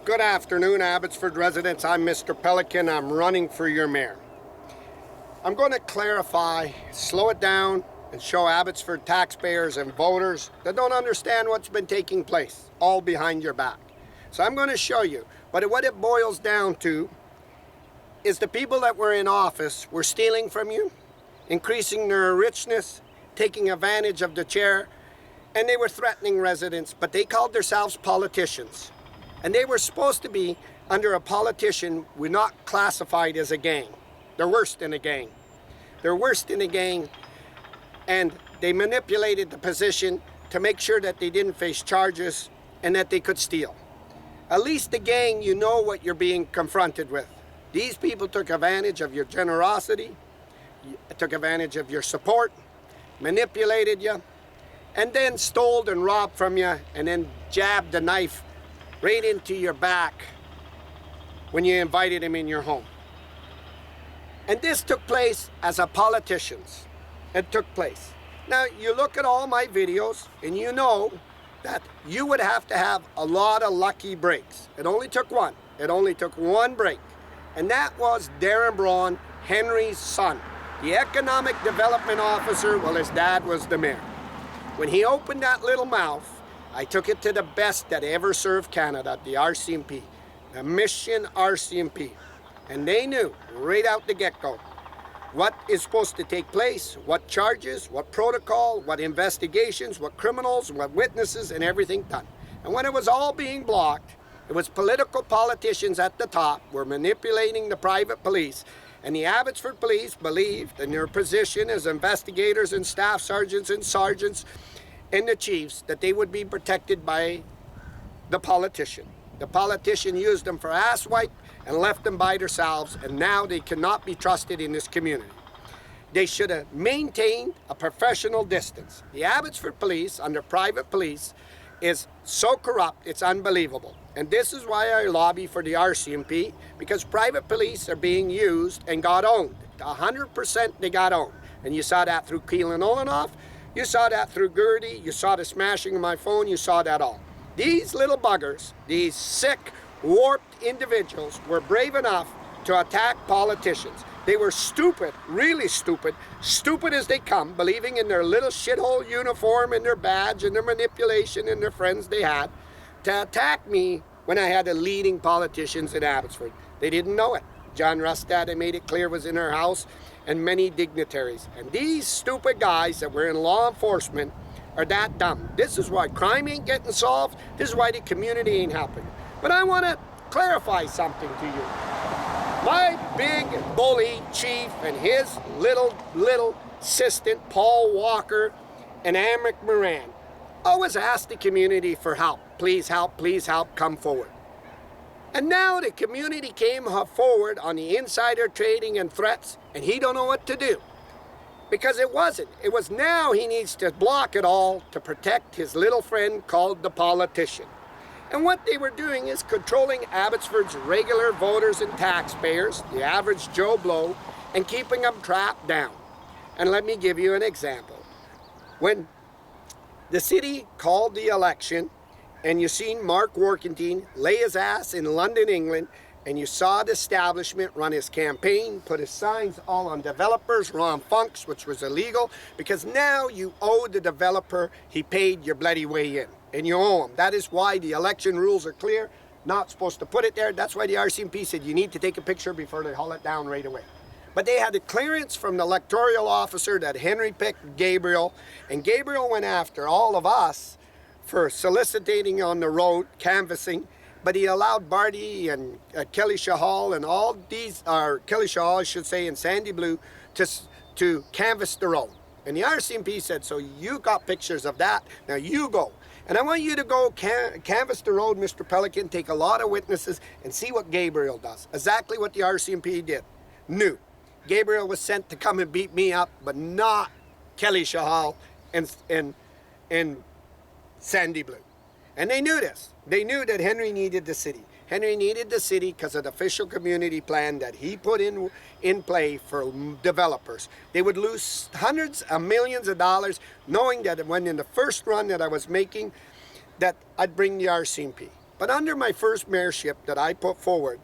Good afternoon, Abbotsford residents. I'm Mr. Pelican. I'm running for your mayor. I'm going to clarify, slow it down, and show Abbotsford taxpayers and voters that don't understand what's been taking place, all behind your back. So I'm going to show you. But what it boils down to is the people that were in office were stealing from you, increasing their richness, taking advantage of the chair, and they were threatening residents, but they called themselves politicians. And they were supposed to be, under a politician, we're not classified as a gang. They're worse than a gang. They're worse than a gang, and they manipulated the position to make sure that they didn't face charges and that they could steal. At least the gang, you know what you're being confronted with. These people took advantage of your generosity, took advantage of your support, manipulated you, and then stole and robbed from you, and then jabbed the knife right into your back when you invited him in your home. And this took place as a politicians. It took place. Now, you look at all my videos and you know that you would have to have a lot of lucky breaks. It only took one. It only took one break. And that was Darren Braun, Henry's son, the economic development officer while his dad was the mayor. When he opened that little mouth, I took it to the best that ever served Canada, the RCMP, the Mission RCMP. And they knew right out the get-go what is supposed to take place, what charges, what protocol, what investigations, what criminals, what witnesses, and everything done. And when it was all being blocked, it was political politicians at the top were manipulating the private police. And the Abbotsford Police believed in their position as investigators and staff sergeants and sergeants and the chiefs that they would be protected by the politician. The politician used them for asswipe and left them by themselves, and now they cannot be trusted in this community. They should have maintained a professional distance. The Abbotsford Police, under private police, is so corrupt, it's unbelievable. And this is why I lobby for the RCMP, because private police are being used and got owned. 100% they got owned. And you saw that through Keelan Olenoff, you saw that through Gertie, you saw the smashing of my phone, you saw that all. These little buggers, these sick, warped individuals were brave enough to attack politicians. They were stupid, really stupid, stupid as they come, believing in their little shithole uniform and their badge and their manipulation and their friends they had, to attack me when I had the leading politicians in Abbotsford. They didn't know it. John Rustad, I made it clear, was in her house, and many dignitaries. And these stupid guys that were in law enforcement are that dumb. This is why crime ain't getting solved. This is why the community ain't helping. But I want to clarify something to you. My big bully chief and his little assistant, Paul Walker and Amric Moran, always asked the community for help. Please help, come forward. And now the community came forward on the insider trading and threats, and he don't know what to do. Because it wasn't. It was now he needs to block it all to protect his little friend called the politician. And what they were doing is controlling Abbotsford's regular voters and taxpayers, the average Joe Blow, and keeping them trapped down. And let me give you an example. When the city called the election, and you seen Mark Workentine lay his ass in London, England, and you saw the establishment run his campaign, put his signs all on developers, Ron Funks, which was illegal, because now you owe the developer, he paid your bloody way in, and you owe him. That is why the election rules are clear, not supposed to put it there. That's why the RCMP said you need to take a picture before they haul it down right away. But they had the clearance from the electoral officer that Henry picked Gabriel, and Gabriel went after all of us for soliciting on the road, canvassing, but he allowed Barty and Kelly Shahal and all these, or Kelly Shahal I should say, and Sandy Blue to canvass the road. And the RCMP said, so you got pictures of that, now you go. And I want you to go canvass the road, Mr. Pelican, take a lot of witnesses and see what Gabriel does. Exactly what the RCMP did. Knew. Gabriel was sent to come and beat me up, but not Kelly Shahal and Sandy Blue. And they knew this. They knew that Henry needed the city. Henry needed the city because of the official community plan that he put in play for developers. They would lose hundreds of millions of dollars knowing that when in the first run that I was making, that I'd bring the RCMP. But under my first mayorship that I put forward,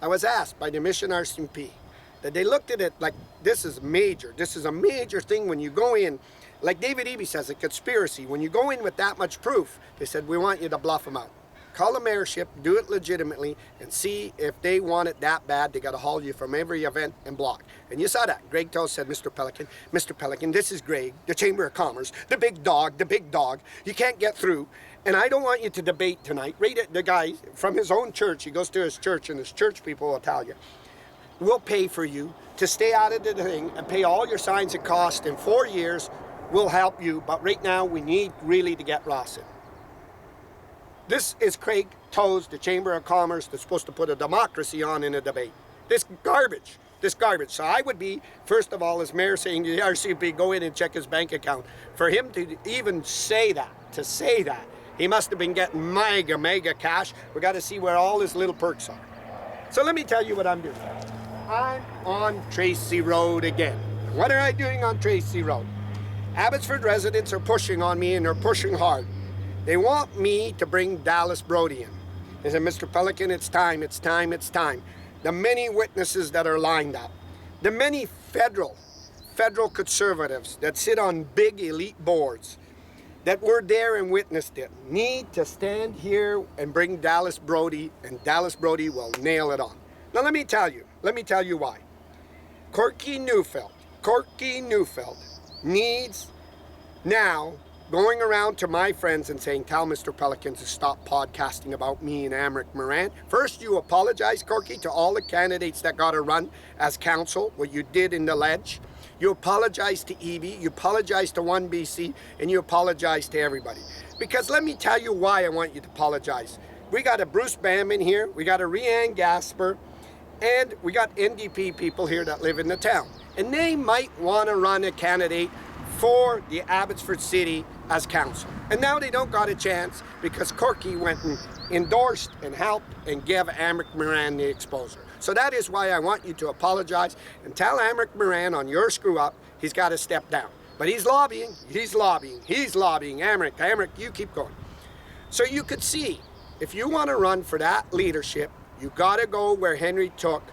I was asked by the Mission RCMP that they looked at it like this is major. This is a major thing when you go in, like David Eby says, a conspiracy. When you go in with that much proof, they said, we want you to bluff them out. Call the mayorship, do it legitimately, and see if they want it that bad, they got to haul you from every event and block. And you saw that. Greg Toll said, Mr. Pelican, this is Greg, the Chamber of Commerce, the big dog. You can't get through. And I don't want you to debate tonight. Read it, the guy from his own church, he goes to his church, and his church people will tell you, we'll pay for you to stay out of the thing and pay all your signs and costs in 4 years. We'll help you, but right now we need really to get Ross in. This is Craig Toews, the Chamber of Commerce, that's supposed to put a democracy on in a debate. This garbage. So I would be, first of all, as mayor, saying to the RCMP, go in and check his bank account. For him to even say that, he must have been getting mega cash. We got to see where all his little perks are. So let me tell you what I'm doing. I'm on Tracy Road again. What am I doing on Tracy Road? Abbotsford residents are pushing on me, and they're pushing hard. They want me to bring Dallas Brody in. They said, Mr. Pelican, it's time. The many witnesses that are lined up, the many federal conservatives that sit on big elite boards that were there and witnessed it need to stand here and bring Dallas Brody, and Dallas Brody will nail it on. Now let me tell you why. Corky Neufeld needs now going around to my friends and saying, tell Mr. Pelican to stop podcasting about me and Amric Moran. First, you apologize, Corky, to all the candidates that got to run as council, what you did in the ledge. You apologize to Eby, you apologize to 1BC, and you apologize to everybody. Because let me tell you why I want you to apologize. We got a Bruce Bamman here, we got a Rianne Gasper, and we got NDP people here that live in the town. And they might want to run a candidate for the Abbotsford City as council. And now they don't got a chance because Corky went and endorsed and helped and gave Amric Moran the exposure. So that is why I want you to apologize and tell Amric Moran on your screw up, he's got to step down. But he's lobbying. Amric, you keep going. So you could see, if you want to run for that leadership, you got to go where Henry took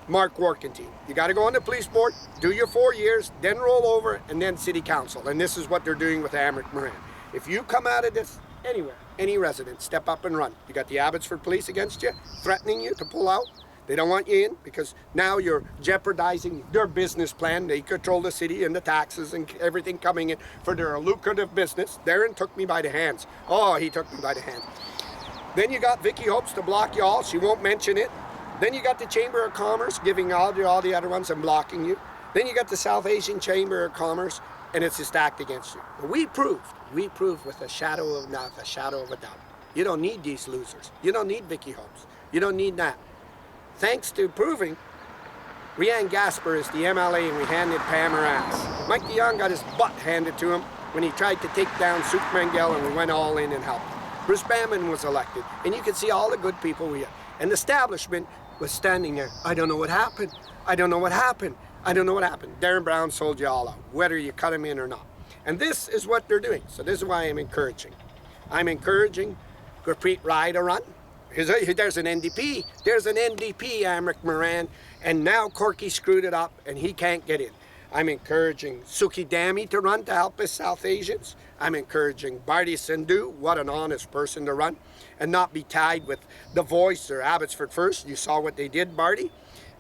Mark Warkentine. You got to go on the police board, do your 4 years, then roll over, and then city council. And this is what they're doing with Amric Moran. If you come out of this anywhere, any resident, step up and run. You got the Abbotsford police against you, threatening you to pull out. They don't want you in because now you're jeopardizing their business plan. They control the city and the taxes and everything coming in for their lucrative business. Darren took me by the hands. Oh, he took me by the hand. Then you got Vicky Hopes to block you all. She won't mention it. Then you got the Chamber of Commerce giving all the other ones and blocking you. Then you got the South Asian Chamber of Commerce, and it's stacked against you. But we proved with a shadow of a doubt. You don't need these losers. You don't need Vicky Hopes. You don't need that. Thanks to proving, Rianne Gasper is the MLA, and we handed Pam her ass. Mike DeYoung got his butt handed to him when he tried to take down Suk Mengel, and we went all in and helped. Bruce Bamman was elected, and you could see all the good people we had. And the establishment was standing there. I don't know what happened. Darren Brown sold you all out, whether you cut him in or not. And this is what they're doing. So this is why I'm encouraging. Gurpreet Rai to run. There's an NDP. Amric Moran. And now Corky screwed it up and he can't get in. I'm encouraging Suki Dami to run to help us South Asians. I'm encouraging Bardi Sindhu, what an honest person to run, and not be tied with The Voice or Abbotsford First. You saw what they did, Bardi.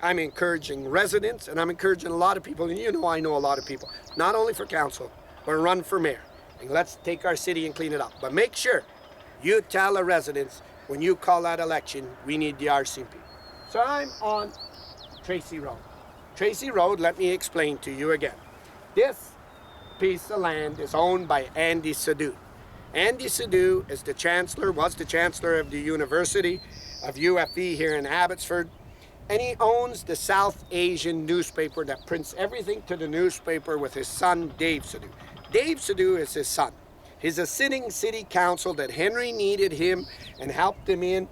I'm encouraging residents, and I'm encouraging a lot of people, and you know I know a lot of people, not only for council, but run for mayor. And let's take our city and clean it up. But make sure you tell the residents, when you call that election, we need the RCMP. So I'm on Tracy Road. Tracy Road, let me explain to you again. This piece of land is owned by Andy Sidhu. Andy Sidhu is was the chancellor of the University of UFE here in Abbotsford, and he owns the South Asian newspaper that prints everything to the newspaper with his son, Dave Sidhu. Dave Sidhu is his son. He's a sitting city council that Henry needed him and helped him in,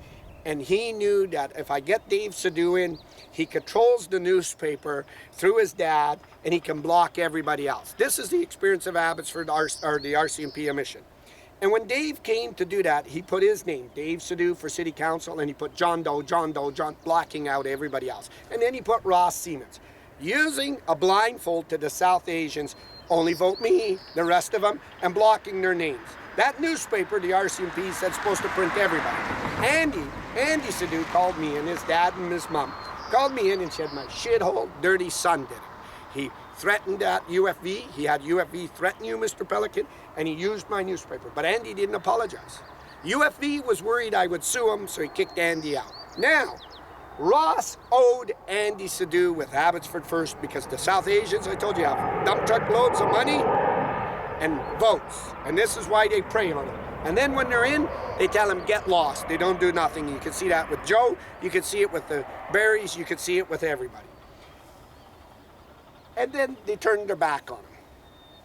and he knew that if I get Dave Sidhu in, he controls the newspaper through his dad, and he can block everybody else. This is the experience of Abbotsford, or the RCMP mission. And when Dave came to do that, he put his name, Dave Sidhu, for city council, and he put John Doe, blocking out everybody else. And then he put Ross Siemens. Using a blindfold to the South Asians, only vote me, the rest of them, and blocking their names. That newspaper, the RCMP, said supposed to print everybody. Andy Sidhu called me, and his dad and his mom called me in and said my shithole dirty son did it. He threatened that UFV. He had UFV threaten you, Mr. Pelican, and he used my newspaper. But Andy didn't apologize. UFV was worried I would sue him, so he kicked Andy out. Now, Ross owed Andy Sidhu with Abbotsford First because the South Asians, I told you, have dump truck loads of money and votes. And this is why they prey on him. And then when they're in, they tell him, get lost. They don't do nothing. You can see that with Joe. You can see it with the Berries. You can see it with everybody. And then they turned their back on him.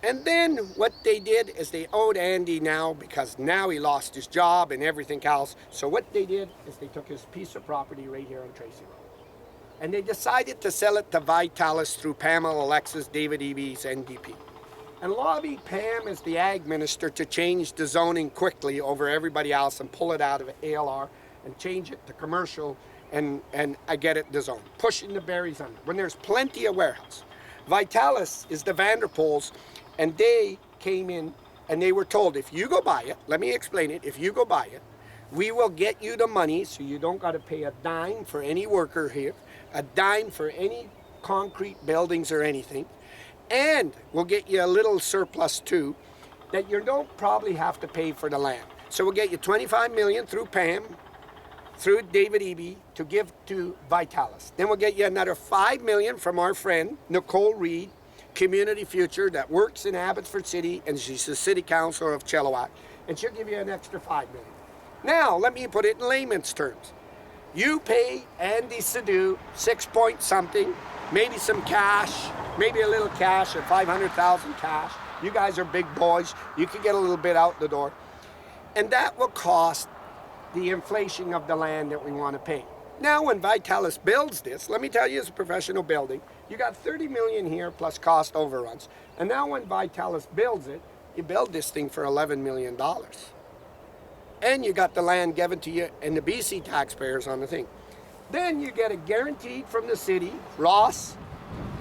And then what they did is they owed Andy now because now he lost his job and everything else. So what they did is they took his piece of property right here on Tracy Road. And they decided to sell it to Vitalis through Pamela Alexis, David Eby's NDP. And lobbied Pam as the ag minister to change the zoning quickly over everybody else and pull it out of ALR and change it to commercial and I get it the zone, pushing the Berries under when there's plenty of warehouse. Vitalis is the Vanderpoels, and they came in and they were told, if you go buy it, let me explain it, if you go buy it, we will get you the money so you don't got to pay a dime for any worker here, a dime for any concrete buildings or anything, and we'll get you a little surplus too that you don't probably have to pay for the land. So we'll get you 25 million through Pam, through David Eby to give to Vitalis. Then we'll get you another 5 million from our friend Nicole Reid, Community Future, that works in Abbotsford City, and she's the city councilor of Chilliwack, and she'll give you an extra 5 million. Now, let me put it in layman's terms. You pay Andy Sidhu 6 point something, maybe some cash, maybe a little cash, at 500,000 cash. You guys are big boys. You can get a little bit out the door. And that will cost the inflation of the land that we want to pay. Now, when Vitalis builds this, let me tell you, it's a professional building. You got 30 million here plus cost overruns. And now when Vitalis builds it, you build this thing for $11 million. And you got the land given to you and the BC taxpayers on the thing. Then you get it guaranteed from the city, Ross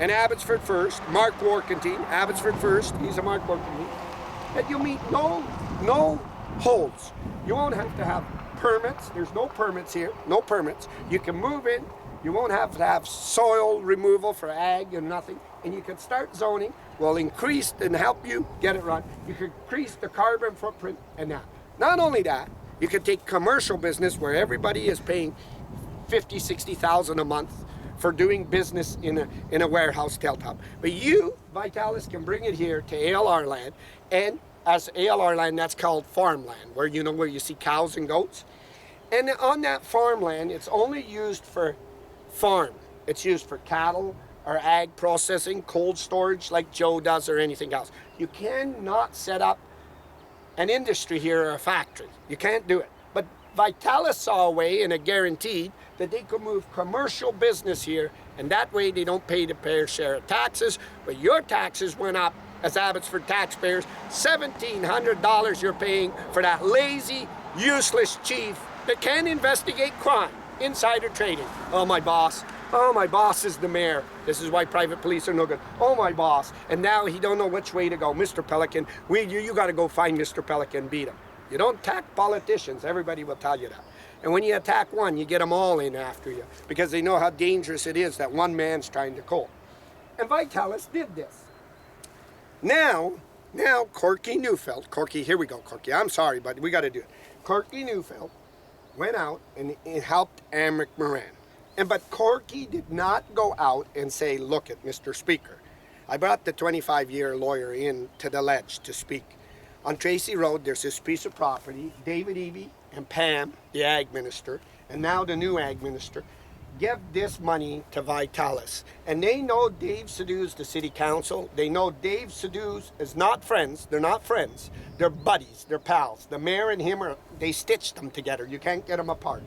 and Abbotsford First, Mark Warkentine, Abbotsford First, he's a Mark Warkentine, that you'll meet no holds. You won't have to have permits. There's no permits here, no permits. You can move in. You won't have to have soil removal for ag and nothing. And you can start zoning. We'll increase and help you get it run. You can increase the carbon footprint and that. Not only that, you can take commercial business where everybody is paying 50, 60,000 a month for doing business in a warehouse hilltop. But you, Vitalis, can bring it here to ALR land, and as ALR land, that's called farmland, where you see cows and goats. And on that farmland, it's only used for farm. It's used for cattle or ag processing, cold storage like Joe does or anything else. You cannot set up an industry here or a factory. You can't do it. But Vitalis saw a way and a guaranteed that they could move commercial business here, and that way they don't pay the fair share of taxes, but your taxes went up as Abbotsford taxpayers. $1,700 you're paying for that lazy, useless chief that can't investigate crime, insider trading. Oh, my boss is the mayor. This is why private police are no good. Oh, my boss. And now he don't know which way to go. Mr. Pelican, you got to go find Mr. Pelican and beat him. You don't attack politicians. Everybody will tell you that. And when you attack one, you get them all in after you because they know how dangerous it is that one man's trying to call. And Vitalis did this. Now, Corky Neufeld, here we go, Corky, I'm sorry, but we got to do it. Corky Neufeld went out and helped Amric Moran. But Corky did not go out and say, look at Mr. Speaker. I brought the 25-year lawyer in to the ledge to speak. On Tracy Road, there's this piece of property. David Eby and Pam, the ag minister, and now the new ag minister, give this money to Vitalis. And they know Dave Sidhu's the city council. They know Dave Sidhu's is not friends. They're not friends. They're buddies. They're pals. The mayor and him, they stitched them together. You can't get them apart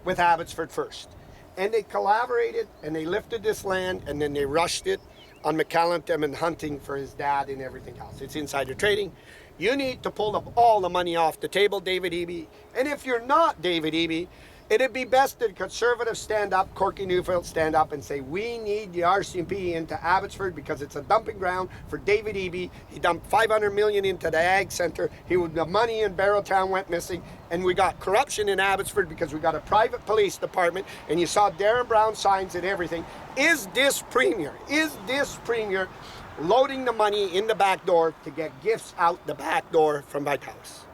with Abbotsford First. And they collaborated and they lifted this land and then they rushed it on McCallum and hunting for his dad and everything else. It's insider trading. You need to pull up all the money off the table, David Eby. And if you're not David Eby, it'd be best that Conservatives stand up, Corky Neufeld stand up and say, we need the RCMP into Abbotsford because it's a dumping ground for David Eby. He dumped $500 million into the Ag Centre. The money in Barrowtown went missing. And we got corruption in Abbotsford because we got a private police department. And you saw Darren Brown signs and everything. Is this Premier loading the money in the back door to get gifts out the back door from Vitalis?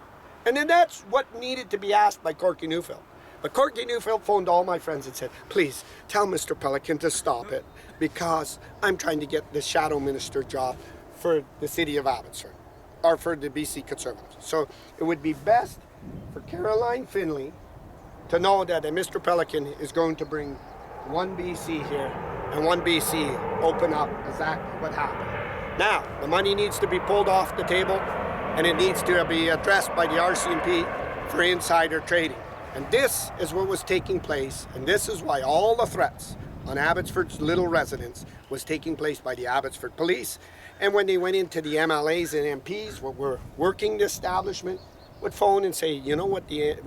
And then that's what needed to be asked by Corky Neufeld. But Corky Neufeld phoned all my friends and said, please tell Mr. Pelican to stop it because I'm trying to get the shadow minister job for the city of Abbotsford or for the BC Conservatives. So it would be best for Caroline Finlay to know that Mr. Pelican is going to bring one BC here and one BC open up exactly what happened. Now, the money needs to be pulled off the table and it needs to be addressed by the RCMP for insider trading. And this is what was taking place, and this is why all the threats on Abbotsford's little residents was taking place by the Abbotsford police. And when they went into the MLAs and MPs, what were working the establishment, would phone and say, you know what the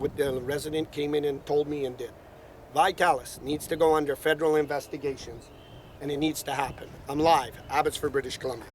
resident came in and told me and did? Vitalis needs to go under federal investigations, and it needs to happen. I'm live, Abbotsford, British Columbia.